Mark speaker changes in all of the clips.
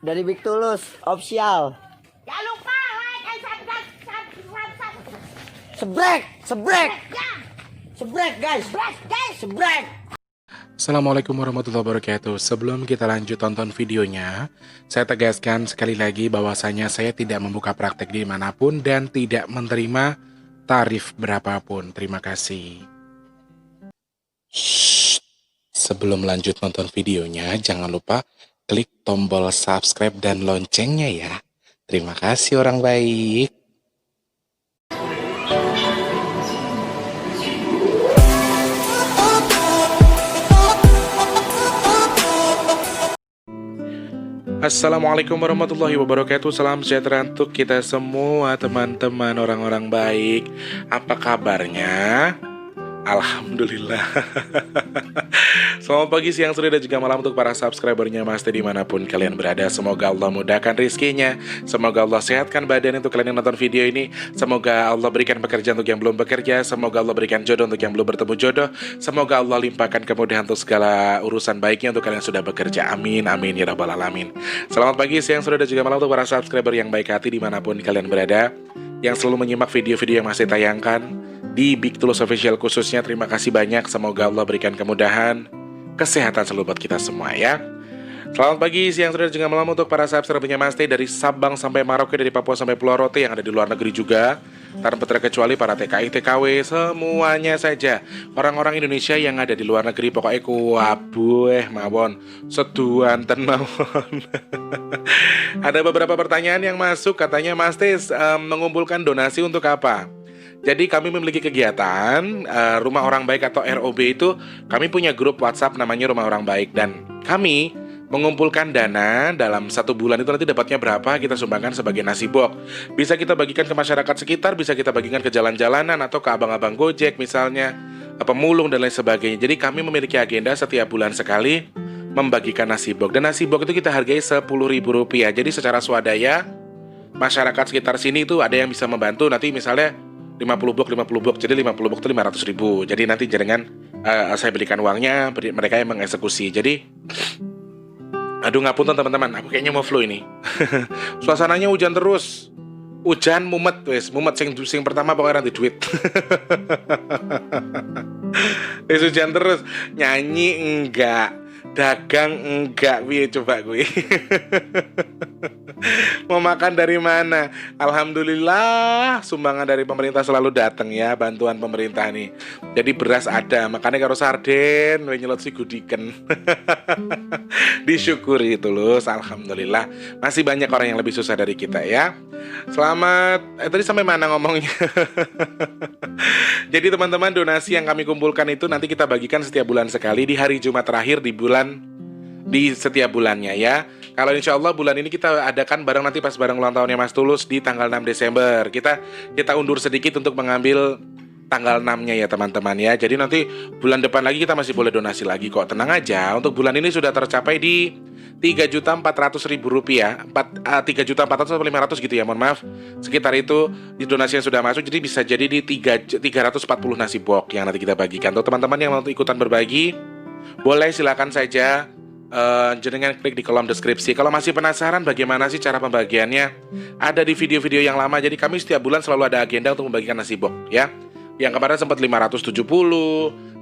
Speaker 1: Dari Big Tulus official.
Speaker 2: Jangan lupa like and subscribe.
Speaker 1: Sebrek, sebrek,
Speaker 2: Ya,
Speaker 1: sebrek guys, sebrek.
Speaker 3: Assalamualaikum warahmatullahi wabarakatuh. Sebelum kita lanjut tonton videonya, saya tegaskan sekali lagi bahwasanya saya tidak membuka praktek dimanapun dan tidak menerima tarif berapapun. Terima kasih. Shh. Sebelum lanjut nonton videonya, jangan lupa klik tombol subscribe dan loncengnya ya. Terima kasih orang baik. Assalamualaikum warahmatullahi wabarakatuh. Salam sejahtera untuk kita semua teman-teman orang-orang baik. Apa kabarnya? Alhamdulillah. Selamat pagi, siang, sore, dan juga malam untuk para subscribernya Mas Teh dimanapun kalian berada. Semoga Allah mudahkan rizkinya. Semoga Allah sehatkan badan untuk kalian yang nonton video ini. Semoga Allah berikan pekerjaan untuk yang belum bekerja. Semoga Allah berikan jodoh untuk yang belum bertemu jodoh. Semoga Allah limpahkan kemudahan untuk segala urusan baiknya untuk kalian yang sudah bekerja. Amin, amin, ya rabbal alamin. Selamat pagi, siang, sore, dan juga malam untuk para subscriber yang baik hati dimanapun kalian berada, yang selalu menyimak video-video yang masih tayangkan di Big Tulus Official khususnya. Terima kasih banyak. Semoga Allah berikan kemudahan, kesehatan selalu buat kita semua ya. Selamat pagi, siang, sore, dan juga malam untuk para subscribernya Mas Teh dari Sabang sampai Merauke, dari Papua sampai Pulau Rote yang ada di luar negeri juga. Tanpa terkecuali para TKI, TKW, semuanya saja. Orang-orang Indonesia yang ada di luar negeri, pokoknya kuabueh mawon, seduanten mawon. Ada beberapa pertanyaan yang masuk, katanya Mas Teh mengumpulkan donasi untuk apa? Jadi kami memiliki kegiatan Rumah Orang Baik atau ROB itu. Kami punya grup WhatsApp namanya Rumah Orang Baik. Dan kami mengumpulkan dana dalam 1 bulan itu nanti dapatnya berapa kita sumbangkan sebagai nasi box. Bisa kita bagikan ke masyarakat sekitar, bisa kita bagikan ke jalan-jalanan atau ke abang-abang Gojek misalnya, pemulung dan lain sebagainya. Jadi kami memiliki agenda setiap bulan sekali membagikan nasi box. Dan nasi box itu kita hargai Rp10.000. Jadi secara swadaya masyarakat sekitar sini itu ada yang bisa membantu. Nanti misalnya 50 blok, jadi 50 blok itu 500.000. Jadi nanti jaringan saya berikan uangnya, mereka yang mengeksekusi. Jadi, aduh ngapunten teman-teman, aku kayaknya mau flu ini. Suasananya hujan terus, hujan mumet, sing pertama pokoknya nanti duit. Hujan terus, nyanyi enggak, dagang enggak, wih coba gue. Mau makan dari mana? Alhamdulillah sumbangan dari pemerintah selalu datang ya, bantuan pemerintah nih. Jadi beras ada, makanya karo sarden nyelot si gudiken. Disyukuri Tulus, alhamdulillah. Masih banyak orang yang lebih susah dari kita ya. Selamat, tadi sampai mana ngomongnya? Jadi teman-teman, donasi yang kami kumpulkan itu nanti kita bagikan setiap bulan sekali di hari Jumat terakhir di setiap bulannya ya. Kalau insya Allah bulan ini kita adakan bareng nanti pas bareng ulang tahunnya Mas Tulus di tanggal 6 Desember. Kita undur sedikit untuk mengambil tanggal 6-nya ya teman-teman ya. Jadi nanti bulan depan lagi kita masih boleh donasi lagi kok. Tenang aja, untuk bulan ini sudah tercapai di Rp3.400.000, 3.400.000 atau 500 gitu ya, mohon maaf. Sekitar itu di donasi yang sudah masuk, jadi bisa jadi di 340 nasi box yang nanti kita bagikan. Untuk teman-teman yang mau ikutan berbagi, boleh silakan saja jenengan klik di kolom deskripsi. Kalau masih penasaran bagaimana sih cara pembagiannya, ada di video-video yang lama. Jadi kami setiap bulan selalu ada agenda untuk membagikan nasi box ya. Yang kemarin sempat 570,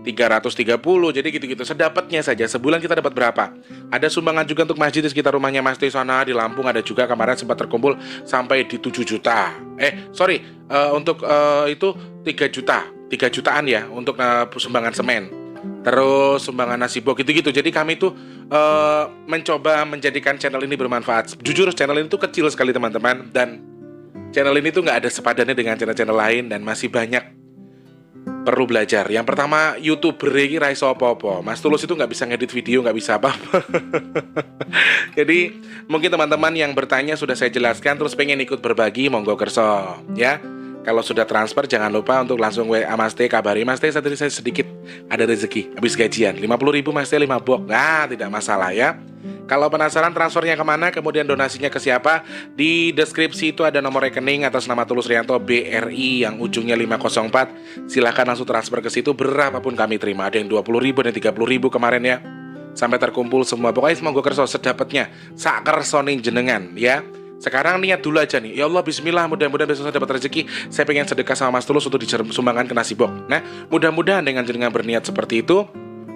Speaker 3: 330, jadi gitu-gitu. Sedapatnya saja, sebulan kita dapat berapa. Ada sumbangan juga untuk masjid di sekitar rumahnya Mas Teh sana. Di Lampung ada juga, kemarin sempat terkumpul sampai di 7 juta. Untuk itu 3 juta, 3 jutaan ya untuk sumbangan semen. Terus sumbangan nasi box gitu-gitu. Jadi kami tuh mencoba menjadikan channel ini bermanfaat. Jujur channel ini tuh kecil sekali teman-teman, dan channel ini tuh nggak ada sepadannya dengan channel-channel lain, dan masih banyak perlu belajar. Yang pertama, YouTuber ini raiso apa-apa. Mas Tulus itu nggak bisa ngedit video, nggak bisa apa-apa. Jadi mungkin teman-teman yang bertanya sudah saya jelaskan, terus pengen ikut berbagi, monggo kerso ya. Kalau sudah transfer jangan lupa untuk langsung WA Mas Teh, kabari Mas Teh, tadi saya sedikit ada rezeki habis gajian 50.000 Mas Teh 5 box. Nah, tidak masalah ya. Kalau penasaran transfernya kemana, kemudian donasinya ke siapa, di deskripsi itu ada nomor rekening atas nama Tulus Rianto BRI yang ujungnya 504. Silahkan langsung transfer ke situ, berapapun kami terima. Ada yang 20.000 dan 30.000 kemarin ya. sampai terkumpul semua. Pokoknya semoga kerso sedapatnya, sak kersoning jenengan ya. Sekarang niat dulu aja nih. Ya Allah, bismillah, mudah-mudahan besok saya dapat rezeki. Saya pengen sedekah sama Mas Tulus untuk disumbangkan ke Nasibok. Nah, mudah-mudahan dengan jenengan berniat seperti itu,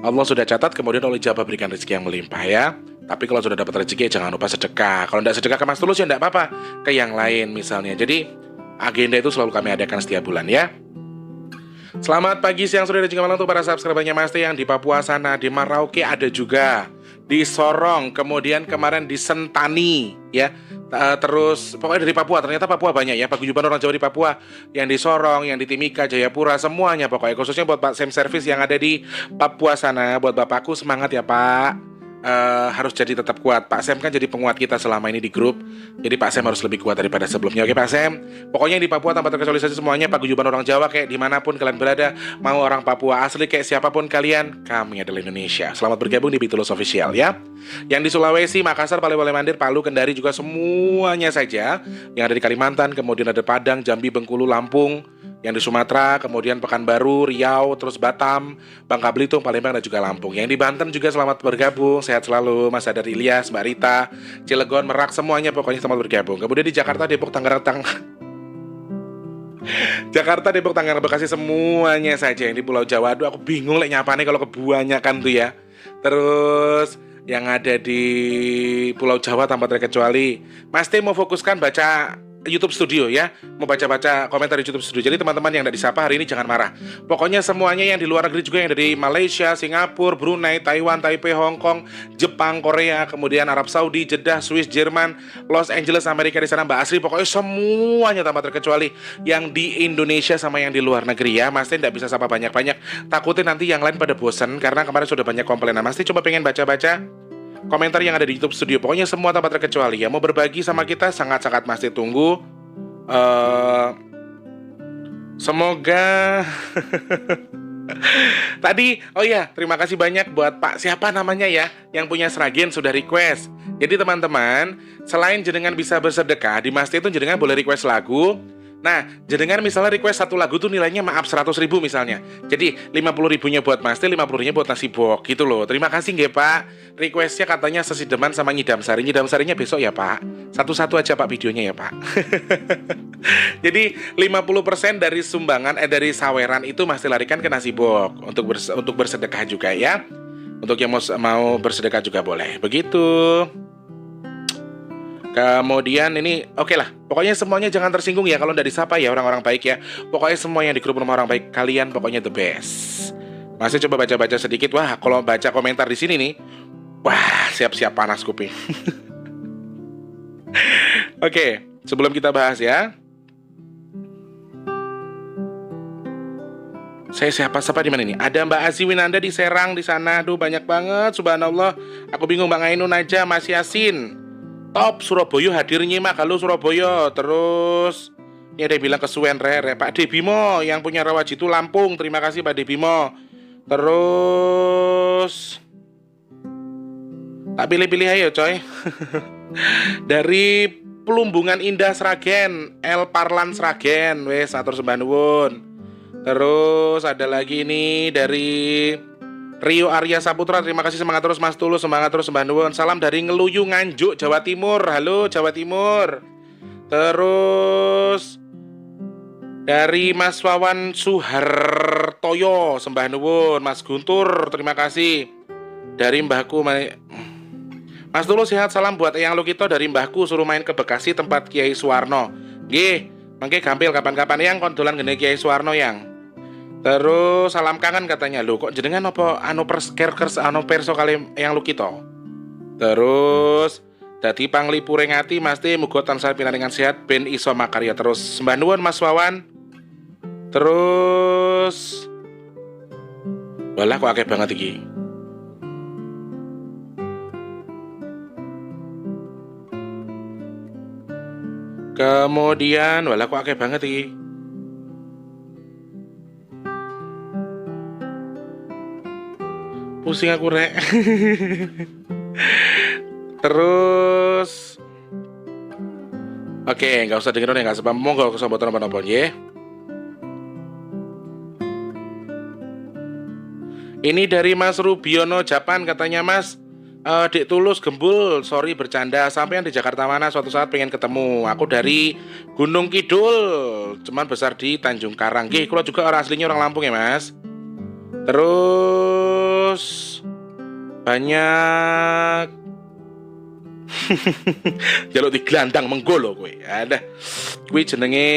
Speaker 3: Allah sudah catat, kemudian oleh Jabah berikan rezeki yang melimpah ya. Tapi kalau sudah dapat rezeki, jangan lupa sedekah. Kalau tidak sedekah ke Mas Tulus ya tidak apa-apa, ke yang lain misalnya. Jadi agenda itu selalu kami adakan setiap bulan ya. Selamat pagi, siang, sore, dan juga malam untuk para subscribernya Mas Teh yang di Papua sana, di Merauke ada juga, di Sorong, kemudian kemarin di Sentani ya. Terus pokoknya dari Papua, ternyata Papua banyak ya, paguyuban orang Jawa di Papua, yang di Sorong, yang di Timika, Jayapura, semuanya pokoknya, khususnya buat Pak Sam Service yang ada di Papua sana. Buat Bapakku semangat ya Pak. Harus jadi tetap kuat. Pak Sam kan jadi penguat kita selama ini di grup. Jadi Pak Sam harus lebih kuat daripada sebelumnya. Oke Pak Sam, pokoknya di Papua tanpa terkecuali semuanya paguyuban orang Jawa, kayak dimanapun kalian berada, mau orang Papua asli kayak siapapun kalian, kami adalah Indonesia. Selamat bergabung di Bitulus Official ya. Yang di Sulawesi, Makassar, Palembang, Mandir, Palu, Kendari juga semuanya saja. Yang ada di Kalimantan, kemudian ada Padang, Jambi, Bengkulu, Lampung, yang di Sumatera, kemudian Pekanbaru, Riau, terus Batam, Bangka Belitung, Palembang, dan juga Lampung. Yang di Banten juga selamat bergabung, sehat selalu, Mas Adar Ilyas, Mbak Rita, Cilegon, Merak, semuanya pokoknya selamat bergabung. Kemudian di Jakarta, Depok, Tangerang, Jakarta, Depok, Tangerang, Bekasi, semuanya saja. Yang di Pulau Jawa, aduh aku bingung nyapanya kalau kebanyakan tuh ya. Terus yang ada di Pulau Jawa tanpa terkecuali, Mas T mau fokuskan baca YouTube Studio ya, mau baca-baca komentar di YouTube Studio. Jadi teman-teman yang tidak disapa hari ini jangan marah. Pokoknya semuanya yang di luar negeri juga, yang dari Malaysia, Singapura, Brunei, Taiwan, Taipei, Hong Kong, Jepang, Korea, kemudian Arab Saudi, Jeddah, Swiss, Jerman, Los Angeles, Amerika di sana, Mbak Asri, pokoknya semuanya tanpa terkecuali yang di Indonesia sama yang di luar negeri ya. Mas Teh tidak bisa sapa banyak-banyak, takutnya nanti yang lain pada bosan karena kemarin sudah banyak komplain. Mas Teh coba pengen baca-baca komentar yang ada di YouTube Studio. Pokoknya semua tanpa terkecuali ya. Mau berbagi sama kita sangat-sangat Mas Teh tunggu. Semoga tadi, oh ya, terima kasih banyak buat Pak siapa namanya ya, yang punya Sragen sudah request. Jadi teman-teman, selain jenengan bisa bersedekah, di Mas Teh itu jenengan boleh request lagu. Nah, jenengan misalnya request satu lagu tuh nilainya maaf 100.000 misalnya. Jadi 50.000-nya buat Mas Teh, 50.000-nya buat Nasibok gitu loh. Terima kasih nggih Pak. Requestnya katanya Sesideman sama Nyidam Sari. Nyidam Sarinya besok ya Pak. Satu-satu aja Pak videonya ya Pak. Jadi 50% dari sumbangan dari saweran itu Mas Teh larikan ke Nasibok untuk bersedekah juga ya. Untuk yang mau bersedekah juga boleh. Begitu. Kemudian ini oke lah, pokoknya semuanya jangan tersinggung ya kalau tidak disapa ya orang-orang baik ya. Pokoknya semua yang di grup rumah orang baik kalian pokoknya the best. Masih coba baca-baca sedikit. Wah, kalau baca komentar di sini nih, wah siap-siap panas kuping. Oke, sebelum kita bahas ya, saya siapa di mana nih? Ada Mbak Azi Winanda di Serang di sana. Aduh banyak banget, subhanallah. Aku bingung Mbak Ainun aja, Mas Yasin. Top Surabaya hadir nyimak, halo Surabaya. Terus ini ada yang bilang kesuwen re Pak Debimo yang punya Rawajitu Lampung. Terima kasih Pak Debimo. Terus tak pilih-pilih ayo coy. Dari Pelumbungan Indah Sragen, El Parlan Sragen, wes atur sembah nuwun. Terus ada lagi ini dari Rio Arya Saputra, terima kasih, semangat terus Mas Tulus, semangat terus Mbak Nuwun. Salam dari Ngeluyu Nganjuk, Jawa Timur. Halo Jawa Timur. Terus dari Mas Wawan Suhartoyo, sembah nuwun. Mas Guntur, terima kasih. Dari Mbahku Mas Tulus sehat, salam buat Eyang Lukito dari Mbahku, suruh main ke Bekasi tempat Kiai Suwarno. Nggih, mangke gampil kapan-kapan yang kondolan gede Kiai Suwarno yang. Terus salam kangen katanya. Loh kok jenengan apa perso kali yang Lukito. Terus dadi panglipure ngati Mas Teh muga tansah pinaringan sehat ben iso makarya terus. Sembah nuwun Mas Wawan. Terus walah kok akeh banget iki. Kemudian walah kok akeh banget iki. Pusing aku rek. Terus oke, nggak usah dengerin ya, nggak sebab monggo kesombatan apa-apa ya. Ini dari Mas Rubiono Japan, katanya Mas, Dek Tulus Gembul, sorry bercanda, sampean di Jakarta mana, suatu saat pengen ketemu. Aku dari Gunung Kidul, cuman besar di Tanjung Karang. Nggih, kula juga orang aslinya orang Lampung ya Mas. Terus banyak jaluk digelandang menggolo kowe. Ada kuwi jenenge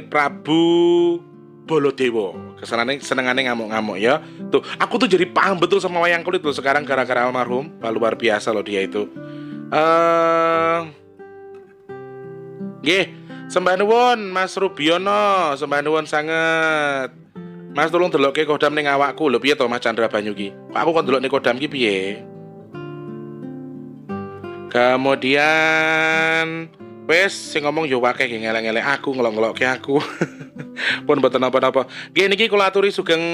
Speaker 3: Prabu Bolodewo. Senengane ngamuk-ngamuk ya. Tuh, aku tuh jadi paham betul sama wayang kulit loh sekarang gara-gara almarhum. Luar biasa loh dia itu. Nggih, sembah nuwun Mas Rubiono, sembah nuwun sanget. Mas tolong delokke kodam ning awakku lho, piye to Mas Chandra Banyu ki? Aku kon delok ning kodam ki piye? Kemudian wes sing ngomong yo akeh ngelek-ngelek aku, ngelok-ngelokke aku. Pun mboten napa-napa. Nggih niki kula aturi sugeng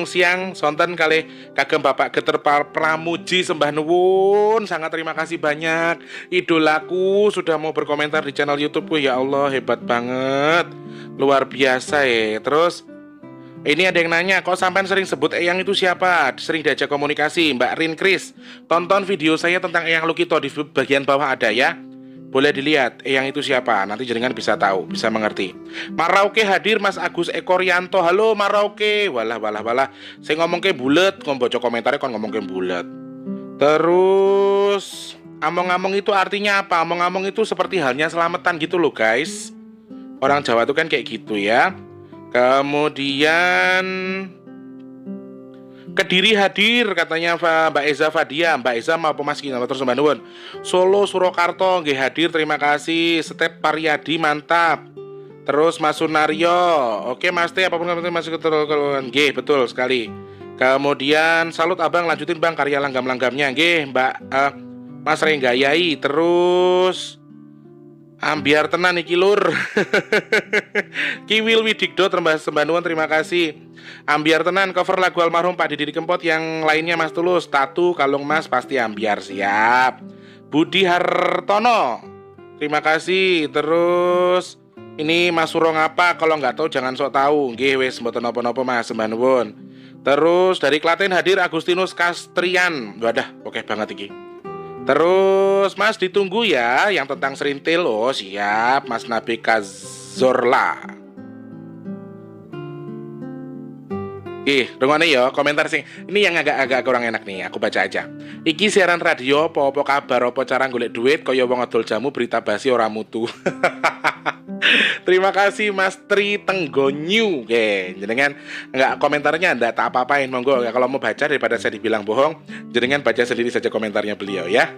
Speaker 3: siang sonten kalih kagem Bapak Geter Pramuji, sembah nuwun. Sangat terima kasih banyak. Idolaku sudah mau berkomentar di channel YouTubeku, ya Allah hebat banget. Luar biasa ya. Terus ini ada yang nanya, kok sampean sering sebut Eyang itu siapa? Sering diajak komunikasi, Mbak Rin Kris. Tonton video saya tentang Eyang Lukito, di bagian bawah ada ya. Boleh dilihat, Eyang itu siapa, nanti jenengan bisa tahu, bisa mengerti. Marauke hadir Mas Agus Ekorianto. Halo Marauke. Walah. Saya ngomong ke bulet, baca komentarnya kon ngomong ke bulet. Terus among-among itu artinya apa? Among-among itu seperti halnya selamatan gitu loh guys. Orang Jawa itu kan kayak gitu ya. Kemudian Kediri hadir katanya Mbak Eza Fadia. Mbak Eza mau pemaski nama terus Bandung. Solo Surakarta nggih hadir, terima kasih. Step Pariadi mantap. Terus Mas Sunario. Oke Mas Teh, apapun yang masuk ke nggih betul sekali. Kemudian salut Abang, lanjutin Bang karya langgam-langgamnya nggih Mbak Mas Renggayai. Terus ambiar tenan iki lur. Ki Wil Widikdo Sembanduan, terima kasih. Ambiar tenan cover lagu almarhum Pak Didi Kempot, yang lainnya Mas Tulus. Tatu kalung Mas pasti ambiar, siap. Budi Hartono, terima kasih. Terus ini Mas Suro ngapa, kalau nggak tahu jangan sok tahu. Nggih wis mboten napa-napa Mas, sembanduan. Terus dari Klaten hadir Agustinus Kastrian. Wadah, oke banget iki. Terus Mas ditunggu ya yang tentang serintil. Oh siap Mas Nabi Kazorla. Rungokne ya komentar sing ini yang agak kurang enak nih, aku baca aja. Iki siaran radio apa kabar, apa cara golek duit kaya wong adol jamu, berita basi ora mutu. Terima kasih Mas Tri Tenggonyu. Oke, jenengan enggak komentarnya enggak tak apa-apain, monggo. Kalau mau baca daripada saya dibilang bohong, jenengan baca sendiri saja komentarnya beliau ya.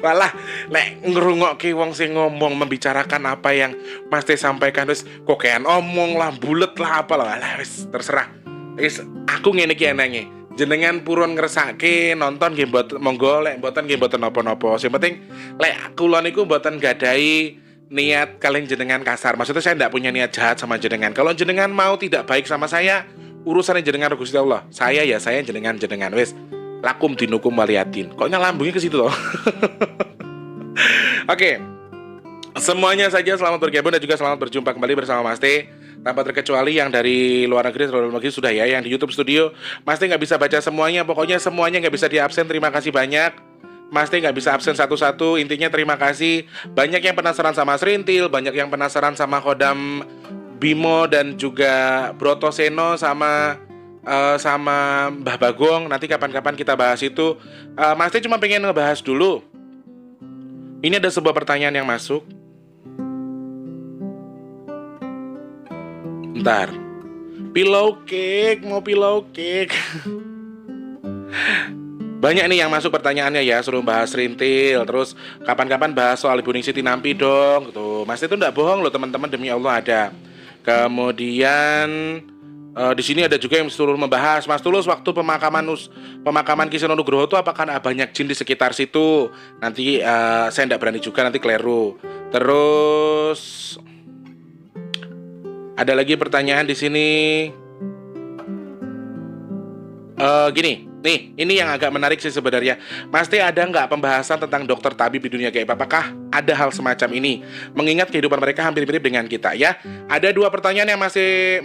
Speaker 3: Walah, nek ngrungokke wong sing ngomong membicarakan apa yang Mas Teh sampaikan wis kokean omong lah, bulet lah apalah, walah wis terserah. Wis aku ngene iki enenge. Jenengan purun ngersake nonton nggih mboten, monggo, lek mboten nggih mboten napa-napa. Sing penting lek kula niku mboten gadahi niat kalian jenengan kasar. Maksudnya saya tidak punya niat jahat sama jenengan. Kalau jenengan mau tidak baik sama saya, urusannya jenengan Gusti Allah. Saya jenengan wis lakum dinukum waliyatin. Kok nyalambungnya ke situ loh. Oke. Semuanya saja selamat bergabung dan juga selamat berjumpa kembali bersama Mas T. Tanpa terkecuali yang dari luar negeri sudah ya, yang di YouTube Studio Mas T nggak bisa baca semuanya, pokoknya semuanya nggak bisa diabsen. Terima kasih banyak. Mas T nggak bisa absen satu-satu. Intinya terima kasih. Banyak yang penasaran sama Serintil, banyak yang penasaran sama Kodam Bimo dan juga Broto Seno sama Mbah Bagong. Nanti kapan-kapan kita bahas itu. Mas T cuma pengen ngebahas dulu. Ini ada sebuah pertanyaan yang masuk. Bentar. Pillow cake, mau pillow cake. Banyak nih yang masuk pertanyaannya ya, suruh bahas Rintil, terus kapan-kapan bahas soal Ibu Ningsih Tinampi dong. Tuh, Mas itu enggak bohong loh teman-teman, demi Allah ada. Kemudian di sini ada juga yang suruh membahas Mas Tulus waktu pemakaman Ki Seno Nugroho itu apakah ada banyak jin di sekitar situ? Nanti saya enggak berani juga, nanti keliru. Terus ada lagi pertanyaan di sini. Gini. Nih, ini yang agak menarik sih sebenarnya. Pasti ada nggak pembahasan tentang dokter tabib di dunia gaib? Apakah ada hal semacam ini? Mengingat kehidupan mereka hampir mirip dengan kita ya. Ada dua pertanyaan yang masih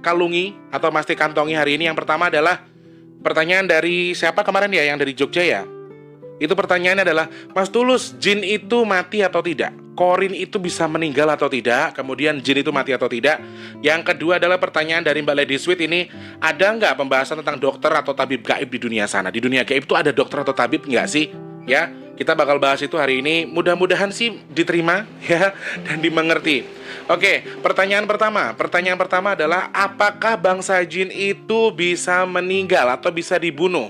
Speaker 3: kalungi atau masih kantongi hari ini. Yang pertama adalah pertanyaan dari siapa kemarin ya, yang dari Jogja ya. Itu pertanyaannya adalah, Mas Tulus, jin itu mati atau tidak? Korin itu bisa meninggal atau tidak? Kemudian jin itu mati atau tidak? Yang kedua adalah pertanyaan dari Mbak Lady Sweet ini, ada nggak pembahasan tentang dokter atau tabib gaib di dunia sana? Di dunia gaib itu ada dokter atau tabib nggak sih? Ya, kita bakal bahas itu hari ini. Mudah-mudahan sih diterima ya dan dimengerti. Oke, pertanyaan pertama adalah, apakah bangsa jin itu bisa meninggal atau bisa dibunuh?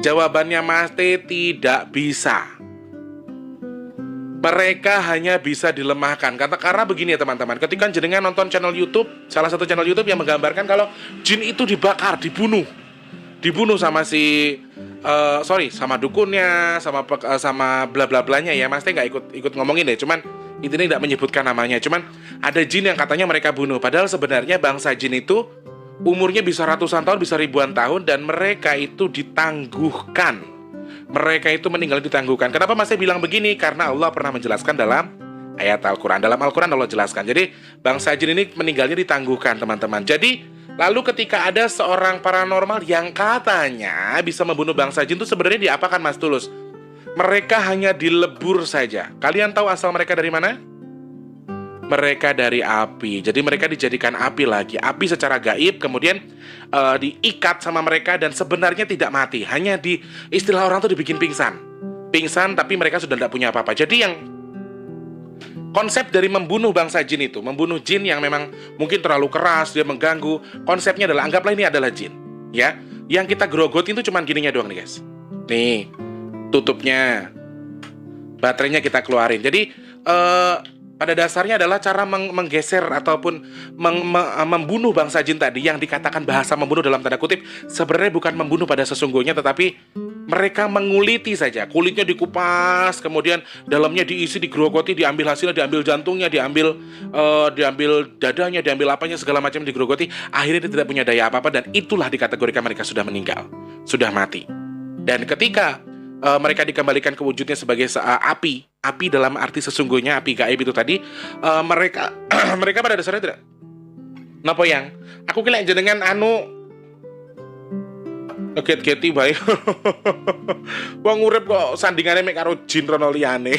Speaker 3: Jawabannya pasti tidak bisa. Mereka hanya bisa dilemahkan. Karena begini ya teman-teman, ketika jenengan nonton channel YouTube, salah satu channel YouTube yang menggambarkan kalau jin itu dibakar, dibunuh sama sama dukunnya, sama bla bla blanya ya. Mas nggak ikut ngomongin deh, cuman intinya tidak menyebutkan namanya. Cuman ada jin yang katanya mereka bunuh, padahal sebenarnya bangsa jin itu umurnya bisa ratusan tahun, bisa ribuan tahun, dan mereka itu ditangguhkan. Mereka itu meninggal ditangguhkan. Kenapa Mas bilang begini? Karena Allah pernah menjelaskan dalam ayat Al-Quran. Dalam Al-Quran Allah jelaskan. Jadi bangsa jin ini meninggalnya ditangguhkan, teman-teman. Jadi lalu ketika ada seorang paranormal yang katanya bisa membunuh bangsa jin, itu sebenarnya diapakan Mas Tulus? Mereka hanya dilebur saja. Kalian tahu asal mereka dari mana? Mereka dari api. Jadi mereka dijadikan api lagi. Api secara gaib, kemudian diikat sama mereka dan sebenarnya tidak mati. Hanya istilah orang tuh dibikin pingsan. Pingsan tapi mereka sudah tidak punya apa-apa. Jadi yang konsep dari membunuh bangsa jin itu, membunuh jin yang memang mungkin terlalu keras, dia mengganggu. Konsepnya adalah, anggaplah ini adalah jin, ya. Yang kita grogotin itu cuman gininya doang nih guys. Nih, tutupnya. Baterainya kita keluarin. Jadi pada dasarnya adalah cara menggeser ataupun membunuh bangsa jin tadi, yang dikatakan bahasa membunuh dalam tanda kutip, sebenarnya bukan membunuh pada sesungguhnya, tetapi mereka menguliti saja. Kulitnya dikupas, kemudian dalamnya diisi, digerogoti, diambil hasilnya, diambil jantungnya, diambil dadanya, diambil apanya, segala macam digerogoti. Akhirnya dia tidak punya daya apa-apa, dan itulah dikategorikan mereka sudah meninggal, sudah mati. Dan ketika mereka dikembalikan ke wujudnya sebagai api dalam arti sesungguhnya, api gaib itu tadi, mereka pada dasarnya tidak napa yang aku kira jenengan get-geti bae. Wong urip kok sandingane mek karo jin rono liyane.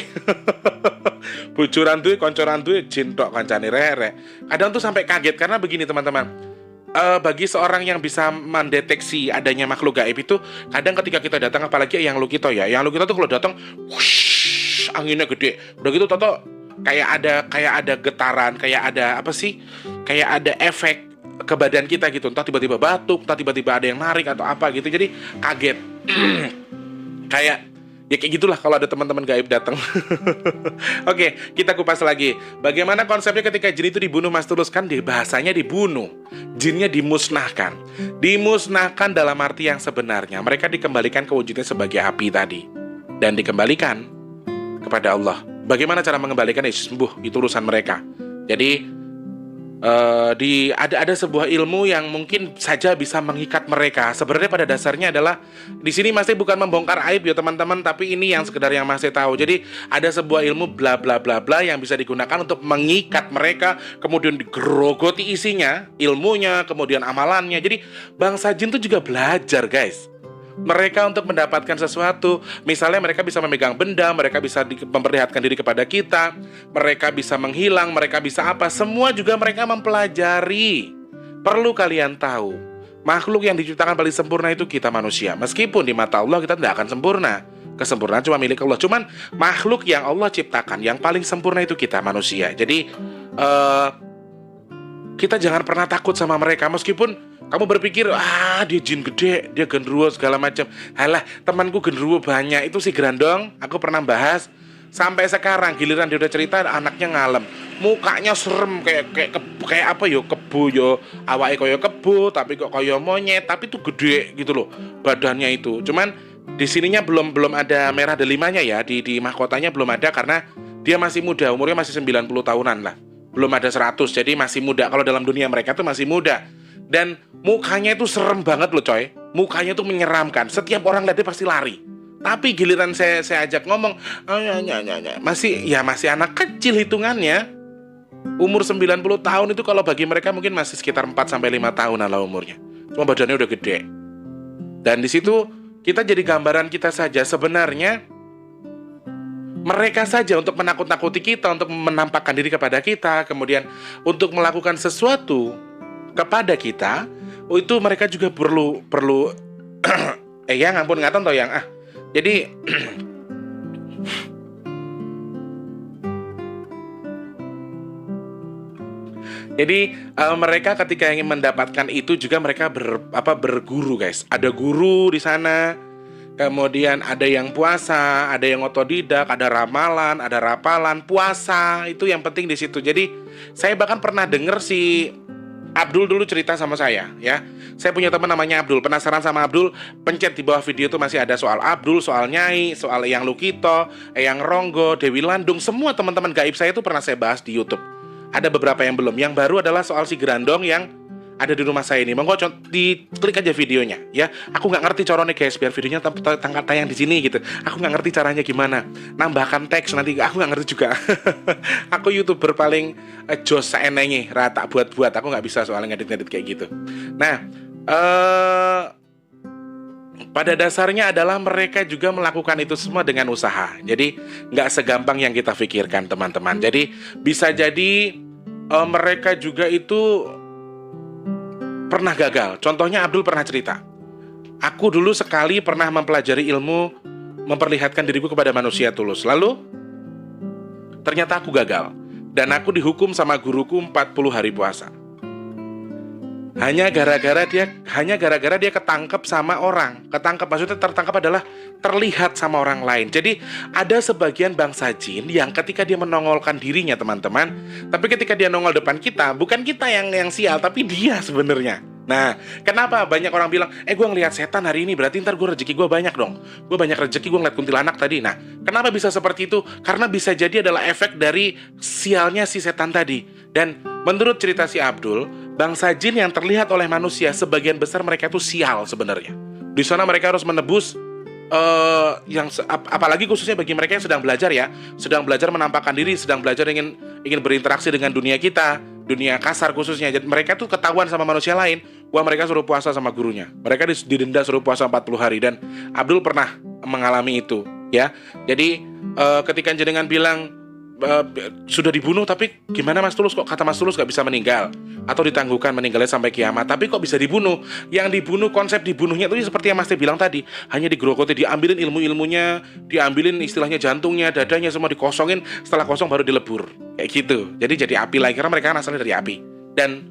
Speaker 3: Bojoran duwe, kancaran duwe, jin tok kancane rek. Kadang tuh sampai kaget karena begini teman-teman. Bagi seorang yang bisa mendeteksi adanya makhluk gaib itu, kadang ketika kita datang, apalagi yang Lukito ya, yang Lukito tuh kalau datang, wush, anginnya gede, udah gitu toto kayak ada getaran, kayak ada apa sih, kayak ada efek ke badan kita gitu, entah tiba-tiba batuk, entah tiba-tiba ada yang narik atau apa gitu, jadi kaget. Kayak ya kayak gitulah kalau ada teman-teman gaib datang. Oke, kita kupas lagi. Bagaimana konsepnya ketika jin itu dibunuh Mas Tulus? Kan bahasanya dibunuh. Jinnya dimusnahkan. Dimusnahkan dalam arti yang sebenarnya. Mereka dikembalikan ke wujudnya sebagai api tadi. Dan dikembalikan kepada Allah. Bagaimana cara mengembalikan? Ya sembuh, itu urusan mereka. Jadi ada sebuah ilmu yang mungkin saja bisa mengikat mereka. Sebenarnya pada dasarnya adalah, di sini Mas bukan membongkar aib ya teman-teman, tapi ini yang sekedar yang Mas tahu. Jadi ada sebuah ilmu bla bla bla bla yang bisa digunakan untuk mengikat mereka, kemudian digerogoti isinya, ilmunya, kemudian amalannya. Jadi bangsa jin itu juga belajar guys. Mereka untuk mendapatkan sesuatu, misalnya mereka bisa memegang benda, mereka bisa memperlihatkan diri kepada kita, mereka bisa menghilang, mereka bisa apa, semua juga mereka mempelajari. Perlu kalian tahu, makhluk yang diciptakan paling sempurna itu kita manusia. Meskipun di mata Allah kita tidak akan sempurna, kesempurnaan cuma milik Allah. Cuman makhluk yang Allah ciptakan yang paling sempurna itu kita manusia. Jadi kita jangan pernah takut sama mereka. Meskipun kamu berpikir, dia jin gede, dia genderuwo segala macam. Halah, temanku genderuwo banyak, itu si Grandong, aku pernah bahas. Sampai sekarang giliran dia udah cerita, anaknya ngalem. Mukanya serem kayak apa yo, kebo yo, awake koyo kebo, tapi kok koyo monyet, tapi itu gede gitu loh badannya itu. Cuman di sininya belum ada merah delimanya ya, di mahkotanya belum ada karena dia masih muda, umurnya masih 90 tahunan lah. Belum ada 100, jadi masih muda. Kalau dalam dunia mereka tuh masih muda. Dan mukanya itu serem banget loh coy. mukanya tuh menyeramkan. Setiap orang lihat dia pasti lari. Tapi giliran saya ajak ngomong, masih anak kecil hitungannya. Umur 90 tahun itu kalau bagi mereka mungkin masih sekitar 4-5 tahunan lah umurnya. Cuma badannya udah gede. Dan di situ kita jadi gambaran kita saja sebenarnya mereka saja untuk menakut-nakuti kita, untuk menampakkan diri kepada kita, kemudian untuk melakukan sesuatu kepada kita, itu mereka juga perlu yang ampun ngaton toh yang Jadi mereka ketika ingin mendapatkan itu juga mereka berguru guys. Ada guru di sana. Kemudian ada yang puasa, ada yang otodidak, ada ramalan, ada rapalan, puasa. Itu yang penting di situ. Jadi saya bahkan pernah dengar si Abdul dulu cerita sama saya ya. Saya punya teman namanya Abdul. Penasaran sama Abdul? Pencet di bawah video itu masih ada soal Abdul, soal Nyai, soal Eyang Lukito, Eyang Ronggo, Dewi Landung. Semua teman-teman gaib saya itu pernah saya bahas di YouTube. Ada beberapa yang belum. Yang baru adalah soal si Grandong yang ada di rumah saya ini. Monggo diklik aja videonya ya. Aku nggak ngerti caranya guys, biar videonya tayang di sini gitu. Aku nggak ngerti caranya gimana. Nambahkan teks nanti aku nggak ngerti juga. Aku YouTuber paling jos saenenge, rata buat-buat. Aku nggak bisa soalnya ngedit-ngedit kayak gitu. Nah, pada dasarnya adalah mereka juga melakukan itu semua dengan usaha. Jadi nggak segampang yang kita pikirkan teman-teman. Jadi bisa jadi mereka juga itu pernah gagal. Contohnya Abdul pernah cerita, aku dulu sekali pernah mempelajari ilmu memperlihatkan diriku kepada manusia tulus. Lalu ternyata aku gagal. Dan aku dihukum sama guruku 40 hari puasa. Hanya gara-gara dia ketangkep sama orang. Ketangkep maksudnya tertangkap adalah terlihat sama orang lain. Jadi ada sebagian bangsa jin yang ketika dia menongolkan dirinya teman-teman, tapi ketika dia nongol depan kita, bukan kita yang sial, tapi dia sebenarnya. Nah, kenapa banyak orang bilang, gue ngelihat setan hari ini, berarti ntar gue rezeki gue banyak dong. Gue banyak rezeki, gue ngeliat kuntilanak tadi. Nah, kenapa bisa seperti itu? Karena bisa jadi adalah efek dari sialnya si setan tadi. Dan menurut cerita si Abdul, bangsa jin yang terlihat oleh manusia, sebagian besar mereka itu sial sebenarnya. Di sana mereka harus menebus apalagi khususnya bagi mereka yang sedang belajar ya, sedang belajar menampakkan diri, sedang belajar ingin berinteraksi dengan dunia kita, dunia kasar khususnya. Jadi mereka tuh ketahuan sama manusia lain, wah mereka suruh puasa sama gurunya, mereka didenda suruh puasa 40 hari. Dan Abdul pernah mengalami itu ya. Jadi ketika jenengan bilang sudah dibunuh, tapi gimana Mas Tulus, kok kata Mas Tulus gak bisa meninggal atau ditangguhkan meninggalnya sampai kiamat, tapi kok bisa dibunuh? Yang dibunuh, konsep dibunuhnya itu seperti yang Mas Teh bilang tadi, hanya digerogoti, diambilin ilmu-ilmunya, diambilin istilahnya jantungnya, dadanya, semua dikosongin, setelah kosong baru dilebur kayak gitu. Jadi api lagi, karena mereka kan asalnya dari api. Dan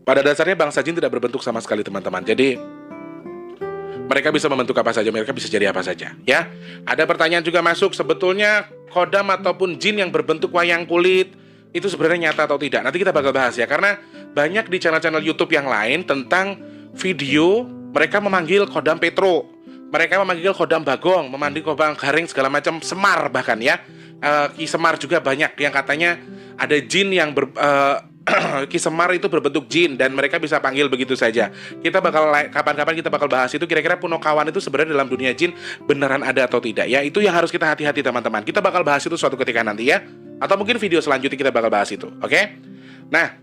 Speaker 3: pada dasarnya bangsa jin tidak berbentuk sama sekali teman-teman. Jadi mereka bisa membentuk apa saja, mereka bisa jadi apa saja ya. Ada pertanyaan juga masuk, sebetulnya kodam ataupun jin yang berbentuk wayang kulit itu sebenarnya nyata atau tidak? Nanti kita bakal bahas ya, karena banyak di channel-channel YouTube yang lain tentang video mereka memanggil kodam Petro, mereka memanggil kodam Bagong, memanggil kodam Garing segala macam, Semar bahkan ya. Ki Semar juga banyak yang katanya ada jin yang Ki Semar itu berbentuk jin dan mereka bisa panggil begitu saja. Kita bakal kapan-kapan kita bakal bahas itu, kira-kira Punokawan itu sebenarnya dalam dunia jin beneran ada atau tidak ya. Itu yang harus kita hati-hati teman-teman. Kita bakal bahas itu suatu ketika nanti ya, atau mungkin video selanjutnya kita bakal bahas itu. Oke? Nah,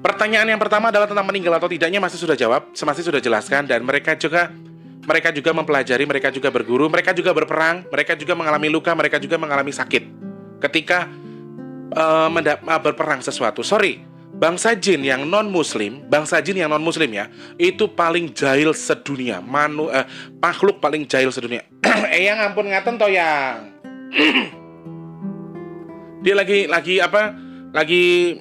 Speaker 3: pertanyaan yang pertama adalah tentang meninggal atau tidaknya masih sudah jawab, masih sudah jelaskan. Dan mereka juga mempelajari, mereka juga berguru, mereka juga berperang, mereka juga mengalami luka, mereka juga mengalami sakit ketika berperang sesuatu. Bangsa jin yang non muslim ya, itu paling jahil sedunia. Makhluk paling jahil sedunia. Eyang ampun ngaten toh yang. Dia lagi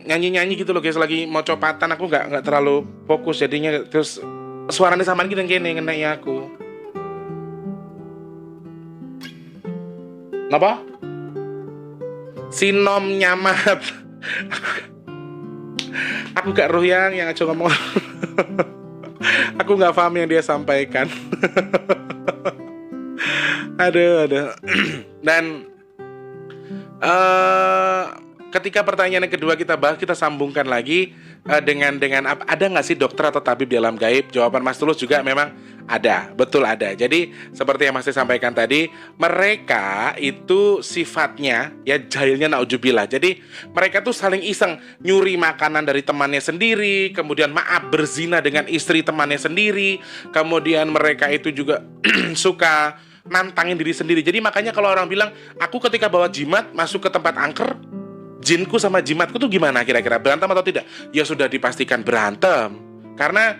Speaker 3: nyanyi gitu loh guys, lagi mau copatan, aku nggak terlalu fokus jadinya, terus suaranya samaan gitu gini ngenai aku. Napa? Sinom nyamat. Aku gak roh yang aja ngomong. Aku gak paham yang dia sampaikan. Aduh. Dan ketika pertanyaan yang kedua kita bahas, kita sambungkan lagi dengan apa? Ada nggak sih dokter atau tabib di alam gaib? Jawaban Mas Tulus juga memang ada, betul ada. Jadi seperti yang Mas Teh sampaikan tadi, mereka itu sifatnya ya jahilnya naudzubillah. Jadi mereka tuh saling iseng nyuri makanan dari temannya sendiri, kemudian maaf berzina dengan istri temannya sendiri, kemudian mereka itu juga suka nantangin diri sendiri. Jadi makanya kalau orang bilang, aku ketika bawa jimat masuk ke tempat angker, jinku sama jimatku tuh gimana kira-kira? Berantem atau tidak? Ya sudah dipastikan berantem. Karena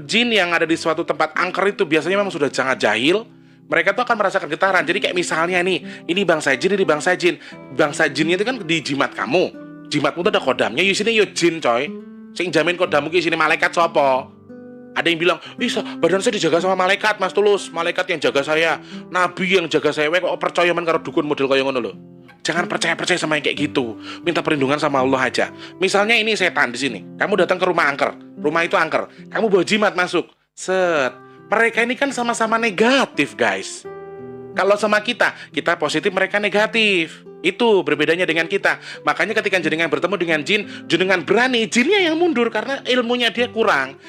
Speaker 3: jin yang ada di suatu tempat angker itu biasanya memang sudah sangat jahil. Mereka tuh akan merasakan getaran. Jadi kayak misalnya nih, ini bangsa jin, ini bangsa jin. Bangsa jinnya itu kan di jimat kamu. Jimatmu tuh ada kodamnya. Yusini yo jin coy. Sing jamin kodamu ki sini malaikat sopo. Ada yang bilang, bisa badan saya dijaga sama malaikat Mas Tulus, malaikat yang jaga saya, nabi yang jaga saya, kok percaya man karo dukun model kayak ngono lho. Jangan percaya sama yang kayak gitu. Minta perlindungan sama Allah aja. Misalnya ini setan di sini, kamu datang ke rumah angker, rumah itu angker, kamu bawa jimat masuk, set. Mereka ini kan sama-sama negatif guys. Kalau sama kita positif, mereka negatif. Itu berbedanya dengan kita. Makanya ketika jenengan bertemu dengan jin, jenengan berani, jinnya yang mundur karena ilmunya dia kurang.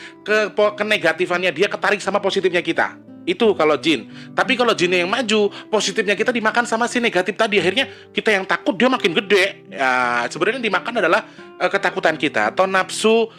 Speaker 3: Kenegatifannya dia ketarik sama positifnya kita. Itu kalau jin. Tapi kalau jinnya yang maju, positifnya kita dimakan sama si negatif tadi. Akhirnya kita yang takut, dia makin gede. Ya, sebenarnya yang dimakan adalah ketakutan kita atau nafsu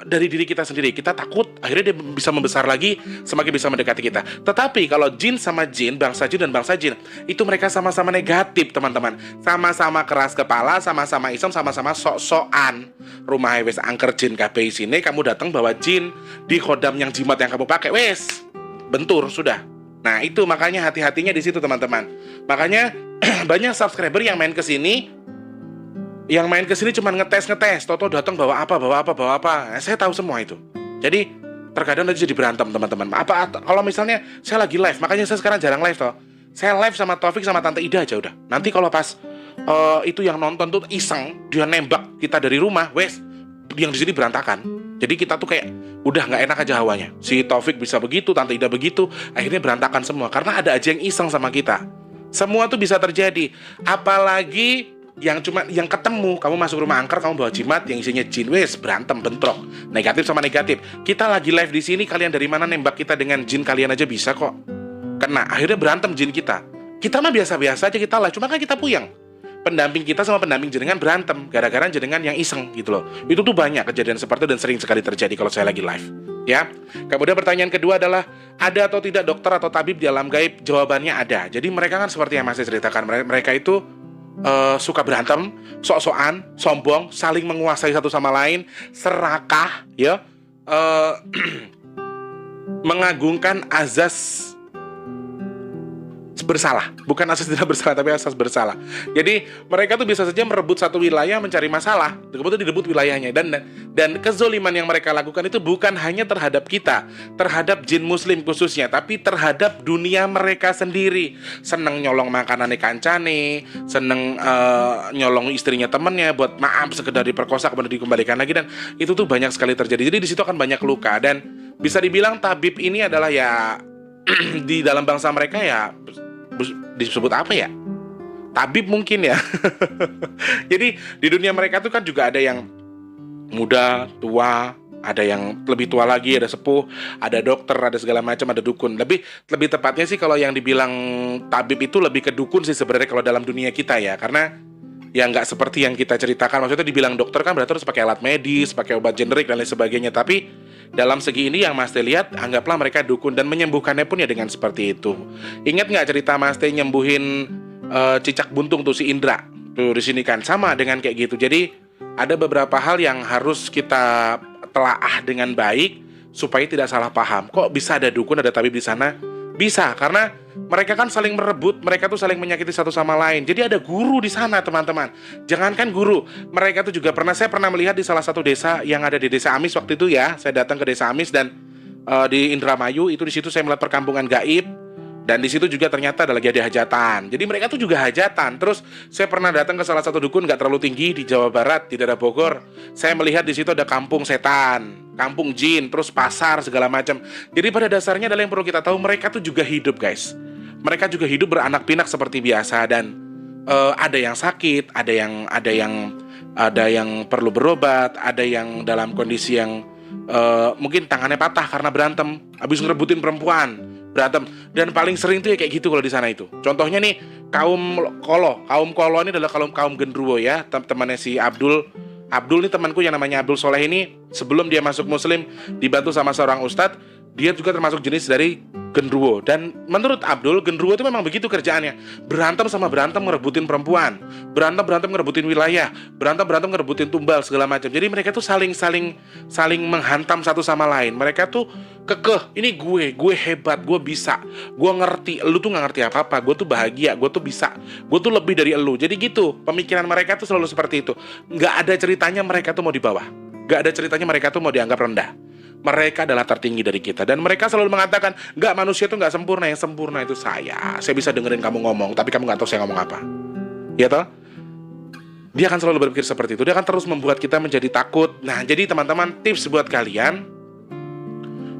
Speaker 3: dari diri kita sendiri. Kita takut, akhirnya dia bisa membesar lagi, semakin bisa mendekati kita. Tetapi kalau jin sama jin, bangsa jin dan bangsa jin, itu mereka sama-sama negatif teman-teman. Sama-sama keras kepala, sama-sama iseng, sama-sama sok-sokan. Rumah wes angker jin kabeh sini, kamu datang bawa jin di kodam yang jimat yang kamu pakai, wes bentur sudah. Nah itu makanya hati-hatinya di situ teman-teman. Makanya banyak subscriber yang main ke sini. Yang main ke sini cuma ngetes, Toto datang bawa apa. Nah, saya tahu semua itu. Jadi terkadang nanti jadi berantem teman-teman. Kalau misalnya saya lagi live, makanya saya sekarang jarang live toh. Saya live sama Taufik sama Tante Ida aja udah. Nanti kalau pas itu yang nonton tuh iseng, dia nembak kita dari rumah, wes yang di sini berantakan. Jadi kita tuh kayak udah nggak enak aja hawanya. Si Taufik bisa begitu, Tante Ida begitu, akhirnya berantakan semua karena ada aja yang iseng sama kita. Semua tuh bisa terjadi. Apalagi yang ketemu, kamu masuk rumah angker, kamu bawa jimat yang isinya jin, wes berantem bentrok, negatif sama negatif. Kita lagi live di sini, kalian dari mana nembak kita dengan jin kalian aja bisa kok. Kena, akhirnya berantem jin kita. Kita mah biasa-biasa aja kita live, cuma kan kita puyeng. Pendamping kita sama pendamping jenengan berantem gara-gara jenengan yang iseng gitu loh. Itu tuh banyak kejadian seperti itu dan sering sekali terjadi kalau saya lagi live. Ya. Kemudian pertanyaan kedua adalah, ada atau tidak dokter atau tabib di alam gaib? Jawabannya ada. Jadi mereka kan seperti yang Mas ceritakan, mereka itu suka berantem, sok-sokan, sombong, saling menguasai satu sama lain, serakah, ya, mengagungkan azas bersalah, bukan asas tidak bersalah tapi asas bersalah. Jadi mereka tuh bisa saja merebut satu wilayah, mencari masalah, kemudian direbut wilayahnya, dan kezoliman yang mereka lakukan itu bukan hanya terhadap kita, terhadap jin muslim khususnya, tapi terhadap dunia mereka sendiri. Seneng nyolong makanannya kancane, seneng nyolong istrinya temennya buat maaf sekedar diperkosa kemudian dikembalikan lagi, dan itu tuh banyak sekali terjadi. Jadi di situ akan banyak luka, dan bisa dibilang tabib ini adalah ya di dalam bangsa mereka ya disebut apa ya? Tabib mungkin ya. Jadi di dunia mereka tuh kan juga ada yang muda, tua, ada yang lebih tua lagi, ada sepuh, ada dokter, ada segala macam, ada dukun. Lebih tepatnya sih kalau yang dibilang tabib itu lebih ke dukun sih sebenarnya kalau dalam dunia kita ya, karena ya nggak seperti yang kita ceritakan. Maksudnya dibilang dokter kan berarti harus pakai alat medis, pakai obat generik dan lain sebagainya. Tapi dalam segi ini yang Mas Teh lihat, anggaplah mereka dukun dan menyembuhkannya pun ya dengan seperti itu. Ingat nggak cerita Mas Teh nyembuhin cicak buntung tuh si Indra? Tuh di sini kan sama dengan kayak gitu. Jadi ada beberapa hal yang harus kita telaah dengan baik supaya tidak salah paham. Kok bisa ada dukun, ada tabib di sana? Bisa, karena mereka kan saling merebut, mereka tuh saling menyakiti satu sama lain. Jadi ada guru di sana, teman-teman. Jangankan guru, mereka tuh juga saya pernah melihat di salah satu desa yang ada di Desa Amis waktu itu ya. Saya datang ke Desa Amis dan di Indramayu itu, di situ saya melihat perkampungan gaib. Dan di situ juga ternyata ada lagi ada hajatan. Jadi mereka tuh juga hajatan. Terus saya pernah datang ke salah satu dukun gak terlalu tinggi di Jawa Barat, di daerah Bogor. Saya melihat di situ ada kampung setan, kampung jin, terus pasar segala macam. Jadi pada dasarnya adalah yang perlu kita tahu, mereka tuh juga hidup guys. Mereka juga hidup beranak pinak seperti biasa, dan ada yang sakit, ada yang perlu berobat, ada yang dalam kondisi yang mungkin tangannya patah karena berantem, habis ngerebutin perempuan, berantem. Dan paling sering tuh ya kayak gitu kalau di sana itu. Contohnya nih kaum Kolo ini adalah kaum genderuwo ya, temannya si Abdul. Abdul ini temanku yang namanya Abdul Soleh ini, sebelum dia masuk Muslim dibantu sama seorang ustadz, dia juga termasuk jenis dari genderuwo. Dan menurut Abdul, genderuwo itu memang begitu kerjaannya, berantem ngerebutin perempuan, berantem ngerebutin wilayah, berantem ngerebutin tumbal segala macam. Jadi mereka tuh saling menghantam satu sama lain. Mereka tuh kekeh, ini gue hebat, gue bisa, gue ngerti, lu tuh nggak ngerti apa-apa, gue tuh bahagia, gue tuh bisa, gue tuh lebih dari elu. Jadi gitu, pemikiran mereka tuh selalu seperti itu. Nggak ada ceritanya mereka tuh mau di bawah, nggak ada ceritanya mereka tuh mau dianggap rendah. Mereka adalah tertinggi dari kita. Dan mereka selalu mengatakan, nggak, manusia tuh nggak sempurna, yang sempurna itu saya bisa dengerin kamu ngomong, tapi kamu nggak tahu saya ngomong apa. Ya toh? Dia akan selalu berpikir seperti itu. Dia akan terus membuat kita menjadi takut. Nah, jadi teman-teman, tips buat kalian,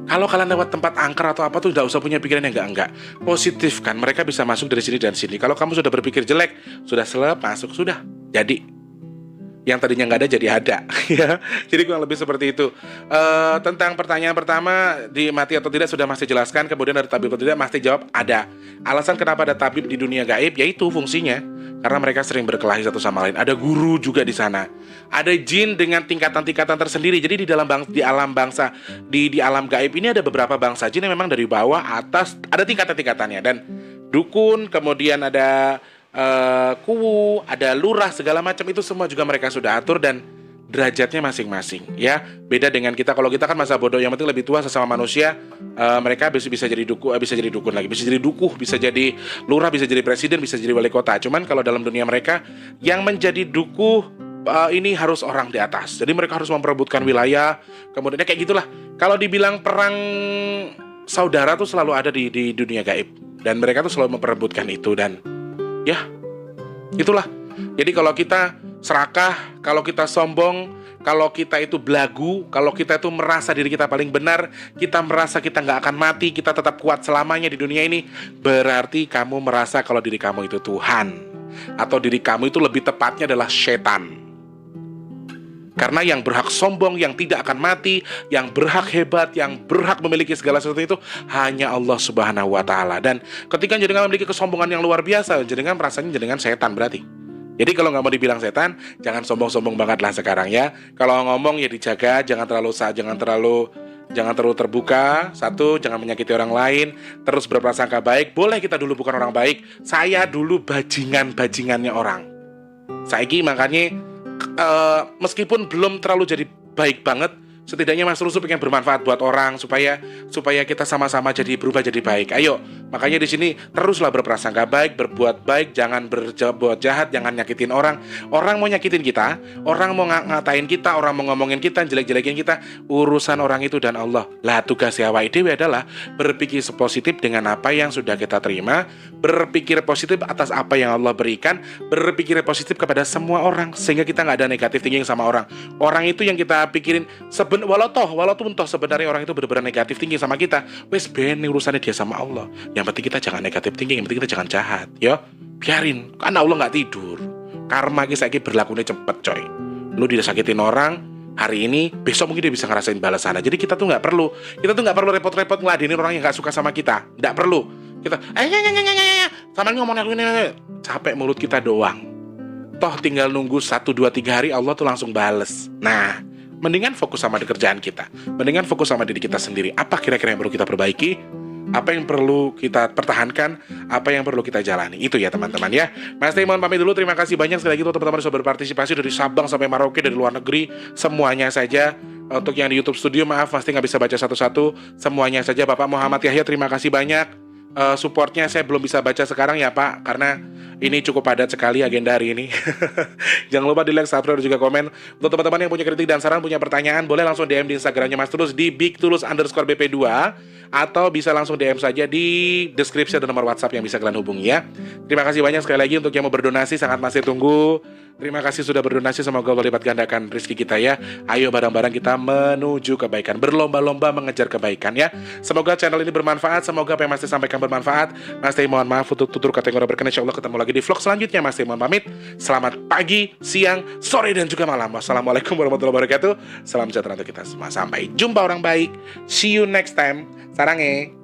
Speaker 3: kalau kalian lewat tempat angker atau apa tuh tidak usah punya pikiran yang enggak. Positif kan, mereka bisa masuk dari sini dan sini. Kalau kamu sudah berpikir jelek, sudah masuk, sudah jadi. Yang tadinya nggak ada jadi ada. Ya, jadi kurang lebih seperti itu. Tentang pertanyaan pertama, di mati atau tidak sudah masih jelaskan. Kemudian ada tabib atau tidak, masih jawab ada. Alasan kenapa ada tabib di dunia gaib, yaitu fungsinya karena mereka sering berkelahi satu sama lain. Ada guru juga di sana. Ada jin dengan tingkatan-tingkatan tersendiri. Jadi di alam gaib ini ada beberapa bangsa jin yang memang dari bawah atas, ada tingkatan-tingkatannya. Dan dukun, kemudian ada kuwu, ada lurah, segala macam itu semua juga mereka sudah atur dan derajatnya masing-masing ya. Beda dengan kita, kalau kita kan masa bodoh, yang penting lebih tua sesama manusia. Mereka bisa jadi dukun lagi, bisa jadi dukuh, bisa jadi lurah, bisa jadi presiden, bisa jadi wali kota. Cuman kalau dalam dunia mereka, yang menjadi dukuh ini harus orang di atas. Jadi mereka harus memperebutkan wilayah. Kemudian kayak gitulah. Kalau dibilang perang saudara tuh selalu ada di dunia gaib, dan mereka tuh selalu memperebutkan itu. Dan ya, itulah. Jadi kalau kita serakah, kalau kita sombong, kalau kita itu belagu, kalau kita itu merasa diri kita paling benar, kita merasa kita nggak akan mati, kita tetap kuat selamanya di dunia ini, berarti kamu merasa kalau diri kamu itu Tuhan, atau diri kamu itu lebih tepatnya adalah setan. Karena yang berhak sombong, yang tidak akan mati, yang berhak hebat, yang berhak memiliki segala sesuatu itu hanya Allah Subhanahu wa Ta'ala. Dan ketika jenengan memiliki kesombongan yang luar biasa, jenengan merasanya jenengan setan berarti. Jadi kalau nggak mau dibilang setan, jangan sombong-sombong banget lah sekarang ya. Kalau ngomong ya dijaga, jangan terlalu terbuka. Satu, jangan menyakiti orang lain. Terus berprasangka baik. Boleh kita dulu bukan orang baik. Saya dulu bajingannya orang. Saiki makanya meskipun belum terlalu jadi baik banget, setidaknya Mas Rusu pengen bermanfaat buat orang supaya kita sama-sama jadi berubah jadi baik. Ayo, makanya di sini teruslah berprasangka baik, berbuat baik, jangan berbuat jahat, jangan nyakitin orang. Orang mau nyakitin kita, orang mau ngatain kita, orang mau ngomongin kita, jelek-jelekin kita, urusan orang itu dan Allah. Lah tugas awake dhewe adalah berpikir positif dengan apa yang sudah kita terima, berpikir positif atas apa yang Allah berikan, berpikir positif kepada semua orang sehingga kita nggak ada negatif thinking sama orang. Orang itu yang kita pikirin walaupun sebenarnya orang itu benar-benar negatif tinggi sama kita, wes ben urusannya dia sama Allah. Yang penting kita jangan negatif tinggi, yang penting kita jangan jahat, ya. Biarin, karena Allah nggak tidur. Karma kita berlakunya cepet, coy. Lu disakitin orang hari ini, besok mungkin dia bisa ngerasain balasannya. Jadi kita tuh nggak perlu repot-repot ngeladenin orang yang nggak suka sama kita. Nggak perlu. Kita, sama ngomongnya ini, capek mulut kita doang. Toh tinggal nunggu 1, 2, 3 hari Allah tuh langsung bales. Nah, mendingan fokus sama di kerjaan kita, mendingan fokus sama diri kita sendiri. Apa kira-kira yang perlu kita perbaiki, apa yang perlu kita pertahankan, apa yang perlu kita jalani. Itu ya teman-teman ya. Mas Teh mohon pamit dulu. Terima kasih banyak sekali lagi untuk teman-teman yang sudah berpartisipasi dari Sabang sampai Merauke, dari luar negeri, semuanya saja. Untuk yang di YouTube Studio, maaf Mas Teh nggak bisa baca satu-satu, semuanya saja. Bapak Muhammad Yahya, terima kasih banyak. Supportnya saya belum bisa baca sekarang ya Pak, karena ini cukup padat sekali agenda hari ini. Jangan lupa di like, subscribe, dan juga komen. Untuk teman-teman yang punya kritik dan saran, punya pertanyaan, boleh langsung DM di Instagramnya Mas Tulus di bigtulus_bp2, atau bisa langsung DM saja di deskripsi ada nomor WhatsApp yang bisa kalian hubungi ya. Terima kasih banyak sekali lagi untuk yang mau berdonasi, sangat masih tunggu. Terima kasih sudah berdonasi, semoga Allah lipat gandakan rezeki kita ya. Ayo bareng-bareng kita menuju kebaikan, berlomba-lomba mengejar kebaikan ya. Semoga channel ini bermanfaat, semoga apa yang Mas Teh sampaikan bermanfaat. Mas Teh mohon maaf untuk tutur kata yang kurang berkenan. Insya Allah ketemu lagi di vlog selanjutnya. Mas Teh mohon pamit. Selamat pagi, siang, sore, dan juga malam. Wassalamualaikum warahmatullahi wabarakatuh. Salam sejahtera untuk kita semua. Sampai jumpa orang baik. See you next time. Sarange.